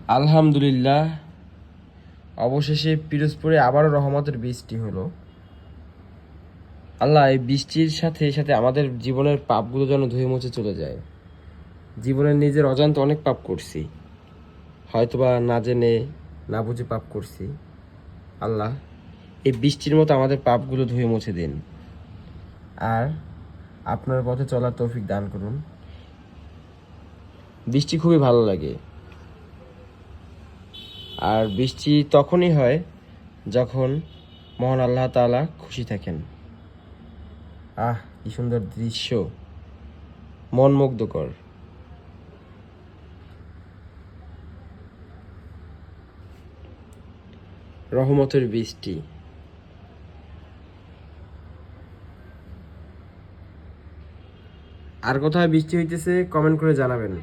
আলহামদুলিল্লাহ, অবশেষে পিরোজপুরে আবারও রহমতের বৃষ্টি হলো। আল্লাহ, এই বৃষ্টির সাথে সাথে আমাদের জীবনের পাপগুলো যেন ধুয়ে মুছে চলে যায়। জীবনের নিজের অজান্তে অনেক পাপ করছি, হয়তোবা না জেনে না বুঝে পাপ করছি। আল্লাহ, এই বৃষ্টির মতো আমাদের পাপগুলো ধুয়ে মুছে দিন, আর আপনার পথে চলার তৌফিক দান করুন। বৃষ্টি খুবই ভালো লাগে, আর বৃষ্টি তখনই হয় যখন মহান আল্লাহ তাআলা খুশি থাকেন। কি সুন্দর দৃশ্য, মন মুগ্ধকর। রহমতের বৃষ্টি। আর কোথায় বৃষ্টি হইতেছে কমেন্ট করে জানাবেন।